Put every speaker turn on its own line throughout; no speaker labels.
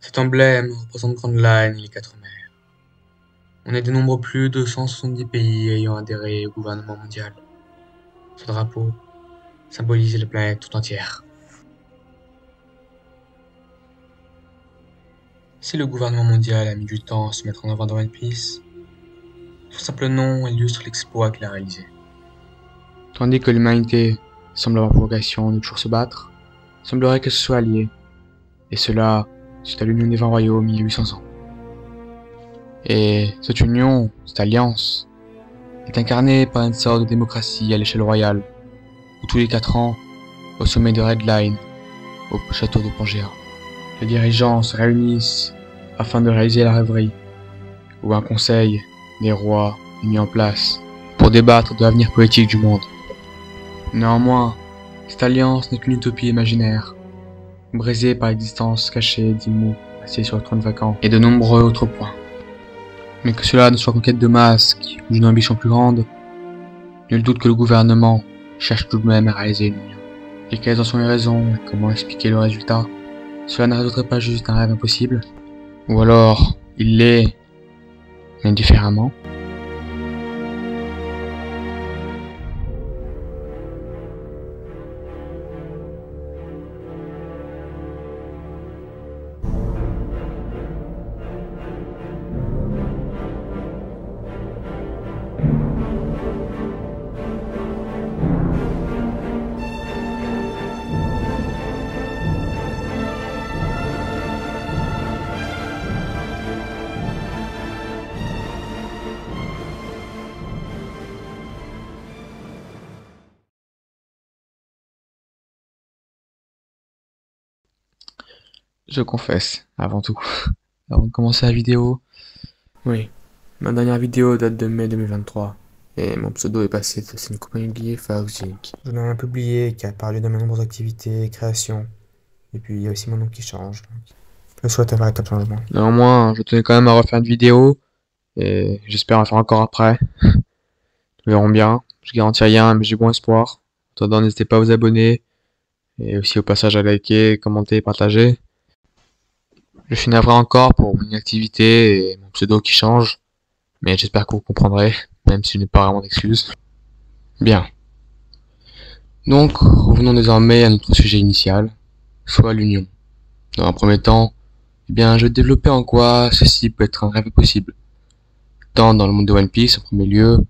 Cet emblème représente Grand Line et les quatre mers. On est de nombreux plus de 170 pays ayant adhéré au gouvernement mondial. Ce drapeau symbolise la planète tout entière. Si le gouvernement mondial a mis du temps à se mettre en avant dans One Piece, son simple nom illustre l'exploit qu'il a réalisé. Tandis que l'humanité semble avoir pour vocation de toujours se battre, il semblerait que ce soit allié, et cela suite à l'union des 20 royaumes il y a 800 ans. Et cette union, cette alliance, est incarnée par une sorte de démocratie à l'échelle royale, où tous les 4 ans, au sommet de Red Line, au château de Pangea, les dirigeants se réunissent afin de réaliser la rêverie, où un conseil des rois est mis en place pour débattre de l'avenir politique du monde. Néanmoins, cette alliance n'est qu'une utopie imaginaire, brisée par l'existence cachée d'Immu, assis sur le trône vacant, et de nombreux autres points. Mais que cela ne soit qu'en quête de masques ou d'une ambition plus grande, nul doute que le gouvernement cherche tout de même à réaliser une union. Et quelles en sont les raisons et comment expliquer le résultat? Cela ne résoudrait pas juste un rêve impossible? Ou alors, il l'est, mais différemment? Je confesse, avant tout, avant de commencer la vidéo, oui, ma dernière vidéo date de mai 2023, et mon pseudo est passé de C'est une compagnie liée Fox Inc. Je n'ai un publié qui a parlé de mes nombreuses activités et créations, et puis il y a aussi mon nom qui change, donc je souhaite un véritable changement. Néanmoins, je tenais quand même à refaire une vidéo, et j'espère en faire encore après. Nous verrons bien, je garantis rien, mais j'ai bon espoir. En attendant, n'hésitez pas à vous abonner, et aussi au passage à liker, commenter, partager. Je suis navré encore pour mon inactivité et mon pseudo qui change, mais j'espère que vous comprendrez, même si je n'ai pas vraiment d'excuses. Bien. Donc, revenons désormais à notre sujet initial, soit l'union. Dans un premier temps, eh bien, je vais développer en quoi ceci peut être un rêve possible. Tant dans le monde de One Piece en premier lieu,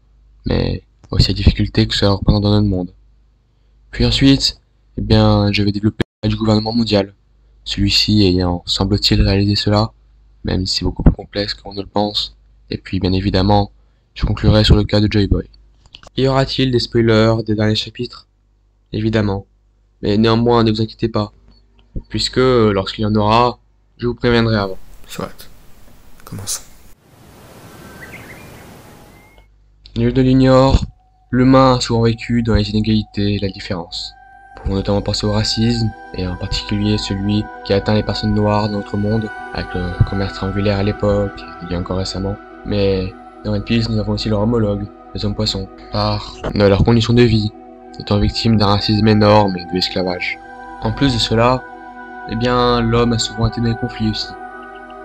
mais aussi la difficulté que cela représente dans notre monde. Puis ensuite, eh bien, je vais développer du gouvernement mondial. Celui-ci ayant, semble-t-il, réalisé cela, même si c'est beaucoup plus complexe qu'on ne le pense. Et puis, bien évidemment, je conclurai sur le cas de Joy Boy. Y aura-t-il des spoilers des derniers chapitres? Évidemment. Mais néanmoins, ne vous inquiétez pas, puisque, lorsqu'il y en aura, je vous préviendrai avant. Soit. Commençons. Nul ne l'ignore, l'humain a souvent vécu dans les inégalités et la différence. Pour notamment penser au racisme, et en particulier celui qui atteint les personnes noires dans notre monde, avec le commerce triangulaire à l'époque, et bien encore récemment. Mais dans One Piece, nous avons aussi leurs homologues, les hommes poissons, par leurs conditions de vie, étant victimes d'un racisme énorme et de l'esclavage. En plus de cela, eh bien, l'homme a souvent été dans les conflits aussi.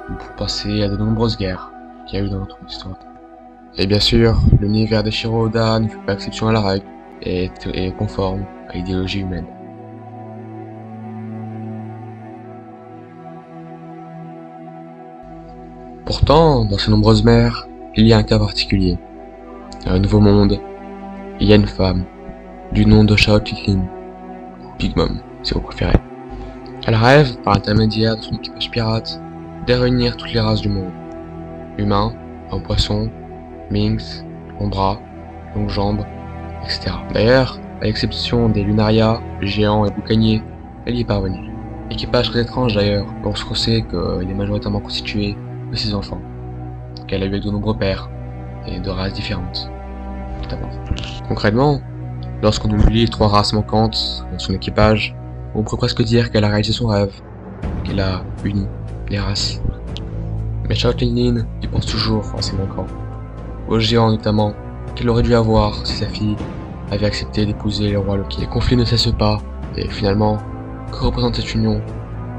Pour penser à de nombreuses guerres qu'il y a eu dans notre histoire. Et bien sûr, l'univers de Shiro Oda ne fait pas exception à la règle, et est conforme à l'idéologie humaine. Pourtant, dans ces nombreuses mers, il y a un cas particulier. Dans un nouveau monde, il y a une femme, du nom de Shao Titlin, ou Big Mom, si vous préférez. Elle rêve, par l'intermédiaire de son équipage pirate, de réunir toutes les races du monde. Humains, hommes poissons, minx, longs bras, longues jambes, etc. D'ailleurs, à l'exception des Lunaria, géants et boucaniers, elle y est parvenue. Équipage très étrange d'ailleurs, pour se sait qu'il est majoritairement constitué de ses enfants, qu'elle a eu avec de nombreux pères, et de races différentes. Concrètement, lorsqu'on oublie les 3 races manquantes dans son équipage, on pourrait presque dire qu'elle a réalisé son rêve, qu'elle a uni les races. Mais Shao Titlin y pense toujours à ses manquants, aux géants notamment, qu'elle aurait dû avoir si sa fille avait accepté d'épouser le roi Loki. Les conflits ne cessent pas, et finalement, que représente cette union?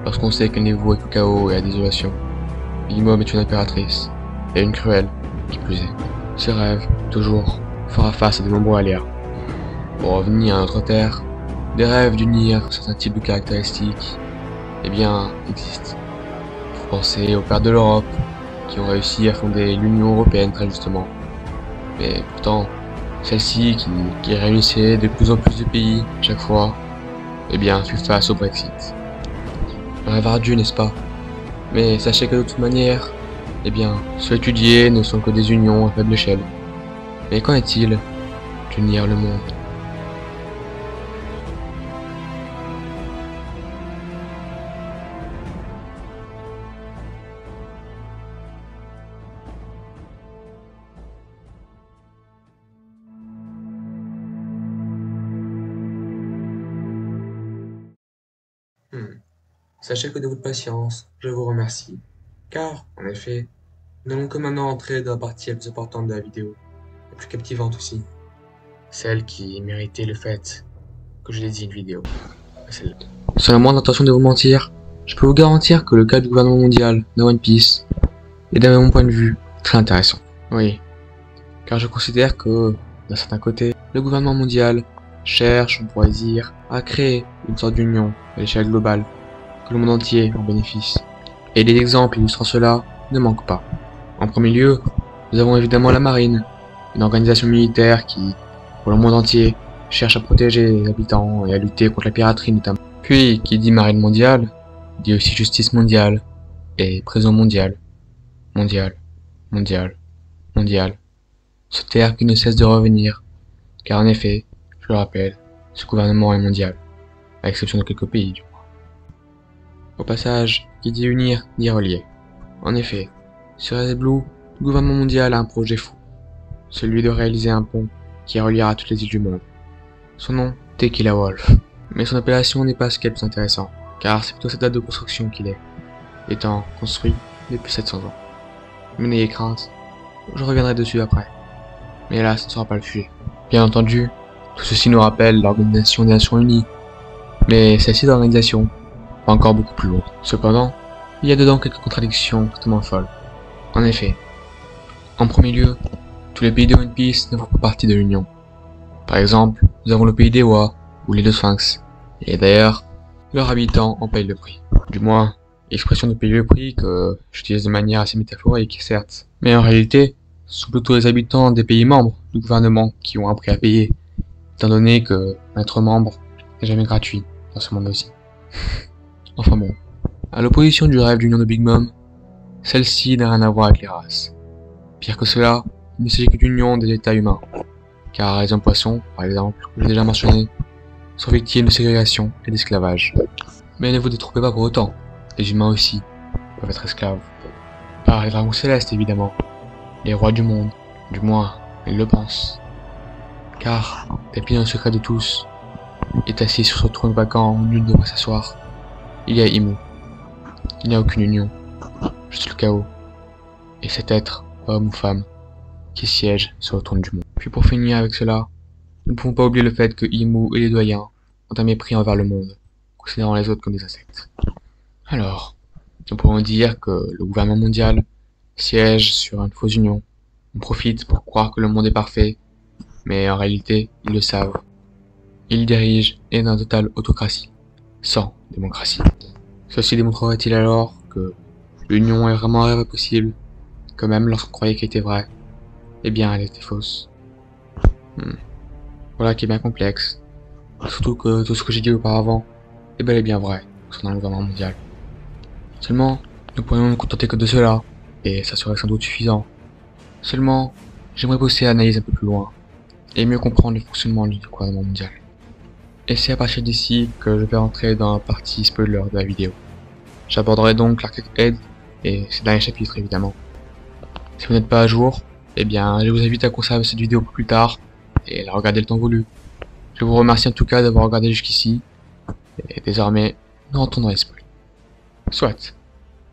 lorsqu'on sait qu'elle n'est vouée qu'au chaos et à la désolation. Big Mom est une impératrice, et une cruelle, qui plus est. Ce rêve, toujours, fera face à de nombreux aléas. Pour revenir à notre terre, des rêves d'unir certains types de caractéristiques, eh bien, existent. Faut penser aux pères de l'Europe, qui ont réussi à fonder l'Union Européenne très justement. Mais pourtant, celle-ci, qui réunissait de plus en plus de pays chaque fois, eh bien, fut face au Brexit. Un rêve ardu, n'est-ce pas? Mais sachez que de toute manière, eh bien, ceux étudiés ne sont que des unions à faible échelle. Mais qu'en est-il d'unir le monde? Sachez que de votre patience, je vous remercie. Car, en effet, nous n'allons que maintenant entrer dans la partie la plus importante de la vidéo, la plus captivante aussi. Celle qui méritait le fait que je dédie une vidéo. Sans la moindre intention de vous mentir, je peux vous garantir que le cas du gouvernement mondial de One Piece est de mon point de vue très intéressant. Oui, car je considère que, d'un certain côté, le gouvernement mondial cherche, on pourrait dire, à créer une sorte d'union à l'échelle globale, que le monde entier en bénéficie. Et des exemples illustrant cela ne manquent pas. En premier lieu, nous avons évidemment la marine, une organisation militaire qui, pour le monde entier, cherche à protéger les habitants et à lutter contre la piraterie notamment. Puis, qui dit marine mondiale, dit aussi justice mondiale et prison mondiale. Mondiale, mondiale, mondiale. Ce terme qui ne cesse de revenir, car en effet, je le rappelle, ce gouvernement est mondial, à l'exception de quelques pays du moins. Au passage, qui dit unir, dit relier. En effet, sur Red Blue, le gouvernement mondial a un projet fou, celui de réaliser un pont qui reliera toutes les îles du monde. Son nom, Tequila Wolf. Mais son appellation n'est pas ce qui est le plus intéressant, car c'est plutôt sa date de construction qu'il est, étant construit depuis 700 ans. Mais n'ayez crainte, je reviendrai dessus après. Mais là, ce ne sera pas le sujet. Bien entendu, tout ceci nous rappelle l'Organisation des Nations Unies, mais celle-ci d'organisation va encore beaucoup plus loin. Cependant, il y a dedans quelques contradictions totalement folles. En effet, en premier lieu, tous les pays de One Piece ne font pas partie de l'Union. Par exemple, nous avons le pays des Wa, ou les deux Sphinx, et d'ailleurs, leurs habitants en payent le prix. Du moins, l'expression de payer le prix que j'utilise de manière assez métaphorique, certes, mais en réalité, ce sont plutôt les habitants des pays membres du gouvernement qui ont un prix à payer, étant donné que être membre n'est jamais gratuit dans ce monde aussi. Enfin bon, à l'opposition du rêve d'union de Big Mom, celle-ci n'a rien à voir avec les races. Pire que cela, il ne s'agit que d'union des états humains, car les hommes poissons, par exemple, que j'ai déjà mentionné, sont victimes de ségrégation et d'esclavage. Mais ne vous détrompez pas pour autant, les humains aussi peuvent être esclaves. Par les dragons célestes évidemment, les rois du monde, du moins, ils le pensent. Car, tapis dans le secret de tous, est assis sur ce trône vacant où nul ne devrait s'asseoir. Il y a Imu. Il n'y a aucune union, juste le chaos. Et cet être, homme ou femme, qui siège sur le trône du monde. Puis pour finir avec cela, nous ne pouvons pas oublier le fait que Imu et les doyens ont un mépris envers le monde, considérant les autres comme des insectes. Alors, nous pourrons dire que le gouvernement mondial siège sur une fausse union. On profite pour croire que le monde est parfait, mais en réalité, ils le savent. Ils dirigent et dans une totale autocratie, sans démocratie. Ceci démontrerait-il alors que l'union est vraiment un rêve possible, que même lorsqu'on croyait qu'elle était vraie, eh bien elle était fausse. Voilà qui est bien complexe, surtout que tout ce que j'ai dit auparavant est bel et bien vrai concernant le gouvernement mondial. Seulement, nous pourrions nous contenter que de cela, et ça serait sans doute suffisant. Seulement, j'aimerais pousser l'analyse un peu plus loin, et mieux comprendre le fonctionnement du gouvernement mondial. Et c'est à partir d'ici que je vais rentrer dans la partie spoiler de la vidéo. J'aborderai donc l'Arc Head et ses derniers chapitres évidemment. Si vous n'êtes pas à jour, eh bien je vous invite à conserver cette vidéo pour plus tard et la regarder le temps voulu. Je vous remercie en tout cas d'avoir regardé jusqu'ici, et désormais nous rentrons dans les spoils. Soit,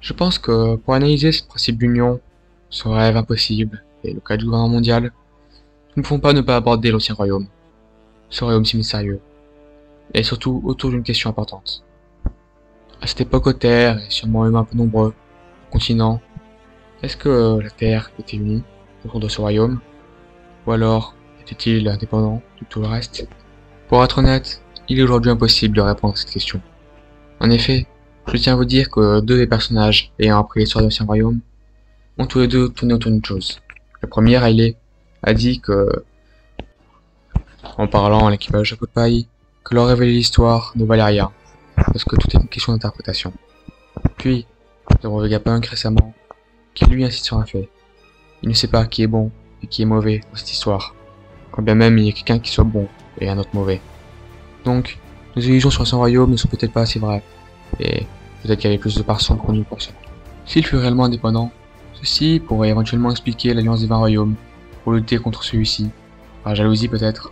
je pense que pour analyser ce principe d'union, ce rêve impossible et le cas du gouvernement mondial, nous ne pouvons pas ne pas aborder l'ancien royaume, ce royaume si mystérieux, et surtout autour d'une question importante. À cette époque, Terre est sûrement même un peu nombreux, continents. Est-ce que la Terre était unie autour de ce royaume? Ou alors était-il indépendant de tout le reste? Pour être honnête, il est aujourd'hui impossible de répondre à cette question. En effet, je tiens à vous dire que deux des personnages ayant appris l'histoire de l'Ancien Royaume ont tous les deux tourné autour d'une chose. Le premier, Riley, a dit que, en parlant à l'équipage de Chapeau de Paille, que leur révéler l'histoire ne valait rien, parce que tout est une question d'interprétation. Puis, nous avons Vegapunk récemment, qui lui insiste sur un fait. Il ne sait pas qui est bon et qui est mauvais dans cette histoire, quand bien même il y a quelqu'un qui soit bon et un autre mauvais. Donc, nos illusions sur l'Ancien Royaume ne sont peut-être pas assez vraies, et peut-être qu'il y avait plus de parts sombres que nous pensons. S'il fut réellement indépendant, ceci pourrait éventuellement expliquer l'alliance des 20 royaumes, pour lutter contre celui-ci, par jalousie peut-être.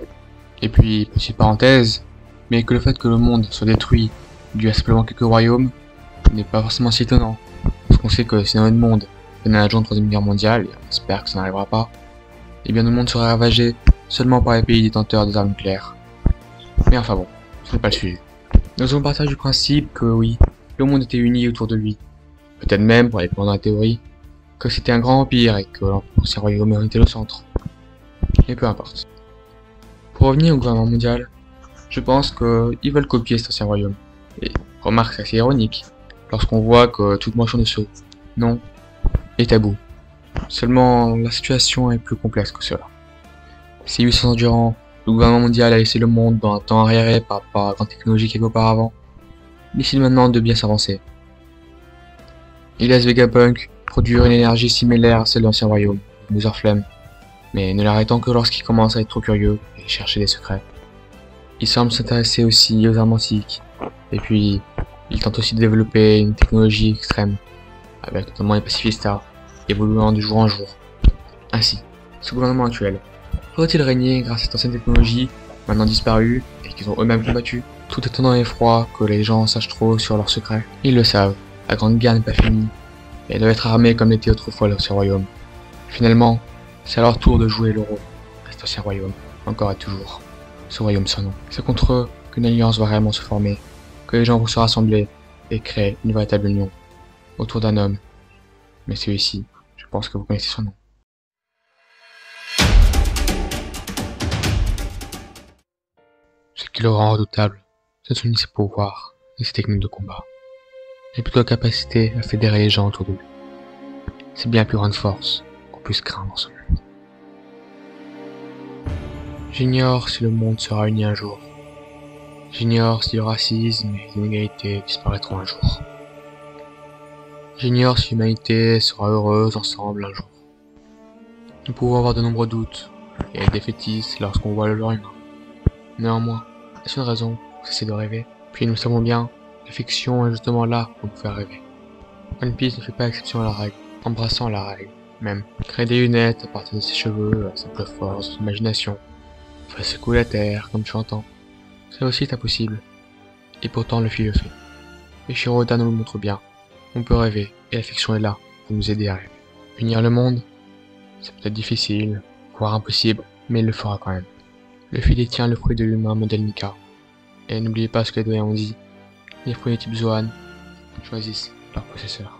Et puis, petite parenthèse, mais que le fait que le monde soit détruit dû à simplement quelques royaumes n'est pas forcément si étonnant, parce qu'on sait que si notre monde venait à joindre la 3ème guerre mondiale, et on espère que ça n'arrivera pas, et bien le monde serait ravagé seulement par les pays détenteurs des armes nucléaires. Mais enfin bon, ce n'est pas le sujet. Nous allons partir du principe que oui, le monde était uni autour de lui. Peut-être même, pour aller plus loin dans la théorie, que c'était un grand empire et que l'ancien royaume était le centre. Et peu importe. Pour revenir au gouvernement mondial, je pense qu'ils veulent copier cet ancien royaume. Et remarque, c'est assez ironique, lorsqu'on voit que toute mention de ce nom est tabou. Seulement, la situation est plus complexe que cela. Si 800 ans durant, le gouvernement mondial a laissé le monde dans un temps arriéré par rapport à la grande technologie qu'il y avait auparavant, il décide maintenant de bien s'avancer. Il laisse Vegapunk produire une énergie similaire à celle de l'ancien royaume, Mother Flame, mais ne l'arrêtant que lorsqu'il commence à être trop curieux et chercher des secrets. Il semble s'intéresser aussi aux armes antiques, et puis il tente aussi de développer une technologie extrême, avec notamment les pacifistas, évoluant de jour en jour. Ainsi, ce gouvernement actuel pourrait-il régner grâce à cette ancienne technologie, maintenant disparue, et qu'ils ont eux-mêmes combattu, tout étonnant et froid que les gens sachent trop sur leurs secrets? Ils le savent, la grande guerre n'est pas finie, et ils doivent être armés comme l'était autrefois l'Ancien Royaume. Finalement, c'est à leur tour de jouer le rôle de cet Ancien Royaume, encore et toujours. Ce royaume sans nom. C'est contre eux qu'une alliance va réellement se former, que les gens vont se rassembler et créer une véritable union autour d'un homme. Mais celui-ci, je pense que vous connaissez son nom. Ce qui le rend redoutable, ce sont ses pouvoirs et ses techniques de combat, et plutôt la capacité à fédérer les gens autour de lui. C'est bien la plus grande force qu'on puisse craindre dans ce monde. J'ignore si le monde sera uni un jour. J'ignore si le racisme et les inégalités disparaîtront un jour. J'ignore si l'humanité sera heureuse ensemble un jour. Nous pouvons avoir de nombreux doutes et être défaitistes lorsqu'on voit le genre humain. Néanmoins, est-ce une raison pour cesser de rêver? Puis nous savons bien, la fiction est justement là pour nous faire rêver. One Piece ne fait pas exception à la règle, embrassant la règle, même. Créer des lunettes à partir de ses cheveux, à simple force de son imagination. Faire secouer la terre comme tu entends. Ça aussi est impossible. Et pourtant le film le fait. Et Shiroda nous le montre bien. On peut rêver, et la fiction est là pour nous aider à rêver. Unir le monde, c'est peut-être difficile, voire impossible, mais il le fera quand même. Le fil détient le fruit de l'humain modèle Nika. Et n'oubliez pas ce que les doyens ont dit. Les fruits type Zoan choisissent leur possesseur.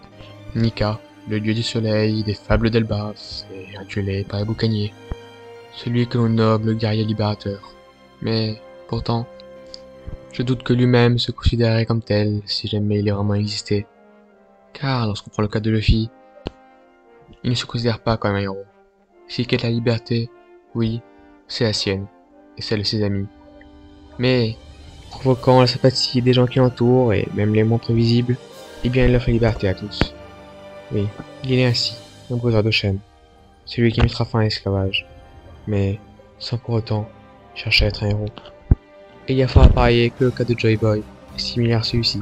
Nika, le dieu du soleil, des fables d'Elbaf, et intitulé par les boucaniers. Celui que l'on nomme le guerrier libérateur. Mais, pourtant, je doute que lui-même se considérait comme tel si jamais il ait vraiment existé. Car lorsqu'on prend le cas de Luffy, il ne se considère pas comme un héros. S'il quitte la liberté, oui, c'est la sienne, et celle de ses amis. Mais, provoquant la sympathie des gens qui l'entourent, et même les montres visibles, eh bien il offre la liberté à tous. Oui, il est ainsi, un briseur de chaînes, celui qui mettra fin à l'esclavage, mais sans pour autant chercher à être un héros. Et il y a fort à parier que le cas de Joy Boy est similaire à celui-ci.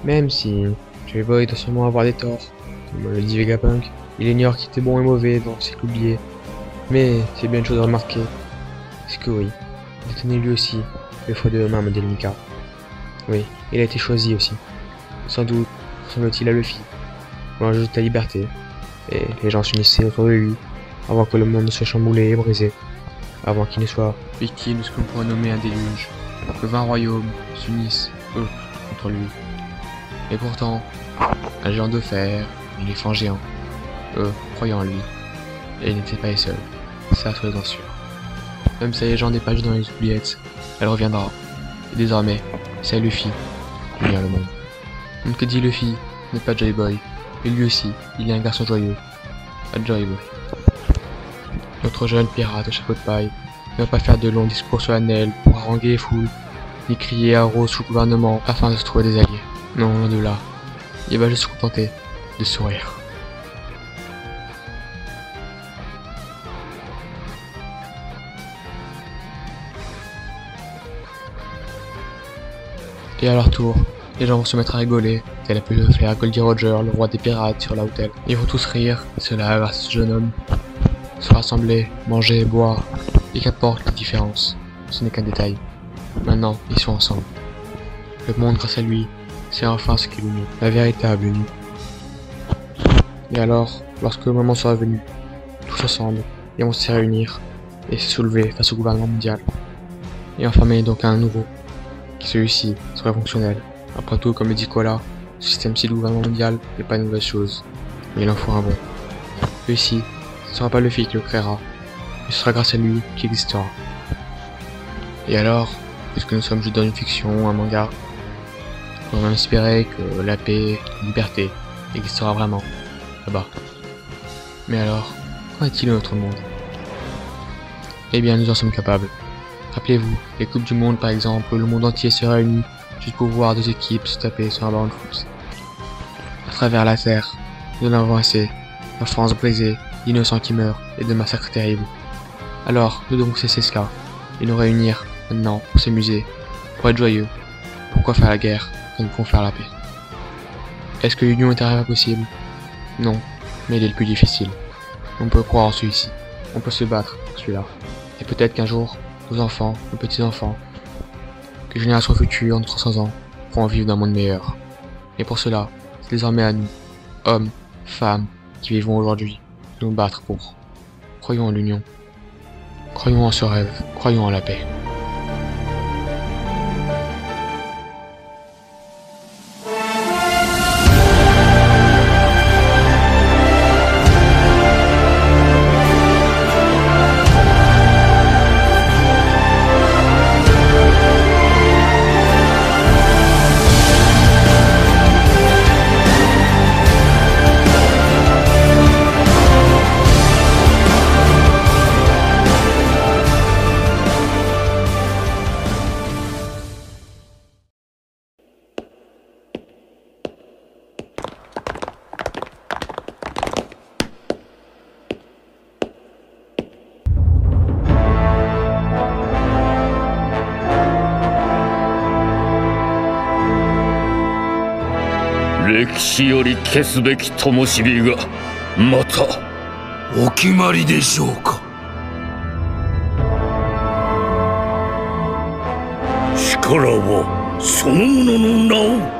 Même si Joy Boy doit sûrement avoir des torts, comme le dit Vegapunk, il ignore qui était bon et mauvais dans ses oubliés. Mais c'est bien une chose à remarquer, c'est que oui, il détenait lui aussi le fruit de main modèle Nika. Oui, il a été choisi aussi. Sans doute ressemble-t-il à Luffy, l'enjeu de la liberté, et les gens s'unissaient autour de lui, avant que le monde ne soit chamboulé et brisé, avant qu'il ne soit victime de ce que l'on pourrait nommer un déluge, que 20 royaumes s'unissent, eux, contre lui. Et pourtant, un géant de fer, un éléphant géant, eux, croyant en lui, et ils n'étaient pas les seuls, ça soyez-en sûrs. Même si la légende est perdue dans les oubliettes, elle reviendra. Et désormais, c'est Luffy qui unir le monde. Donc que dit Luffy n'est pas Joy Boy, et lui aussi, il est un garçon joyeux, pas Joy Boy. Notre jeune pirate au chapeau de paille ne va pas faire de longs discours solennels pour haranguer les foules, ni crier à rose sous le gouvernement afin de se trouver des alliés. Non, loin de là. Il va juste se contenter de sourire. Et à leur tour, les gens vont se mettre à rigoler, tel a pu le faire Goldie Roger, le roi des pirates sur la hôtel. Ils vont tous rire, et cela grâce à ce jeune homme. Se rassembler, manger, boire, et qu'importe la différence, ce n'est qu'un détail. Maintenant, ils sont ensemble. Le monde, grâce à lui, c'est enfin ce qui l'unit, la véritable unie. Et alors, lorsque le moment sera venu, tous ensemble, ils vont se réunir et se soulever face au gouvernement mondial. Et en former donc un nouveau, qui celui-ci serait fonctionnel. Après tout, comme le dit Kola, ce système-ci du gouvernement mondial n'est pas une nouvelle chose, mais il en faut un bon. Celui-ci, ce ne sera pas Luffy qui le créera, mais ce sera grâce à lui qu'il existera. Et alors, puisque nous sommes juste dans une fiction, un manga, on va espérer que la paix, la liberté existera vraiment là-bas. Mais alors, qu'en est-il de notre monde? Eh bien, nous en sommes capables. Rappelez-vous, les Coupes du Monde par exemple, le monde entier se réunit juste pour voir deux équipes se taper sur un ballon de foot. À travers la terre, nous en avons assez, la France brisée, d'innocents qui meurent et de massacres terribles. Alors, nous devons cesser cela et nous réunir maintenant pour s'amuser, pour être joyeux. Pourquoi faire la guerre quand nous pouvons faire la paix? Est-ce que l'union est un rêve possible? Non, mais il est le plus difficile. On peut croire en celui-ci, on peut se battre pour celui-là. Et peut-être qu'un jour, nos enfants, nos petits-enfants, que les générations futures, notre 300 ans, pourront vivre dans un monde meilleur. Et pour cela, c'est désormais à nous, hommes, femmes, qui vivons aujourd'hui, de nous battre pour. Croyons en l'union. Croyons en ce rêve, croyons en la paix.
歴史より消すべき灯火がまたお決まりでしょうか。力はその者の名を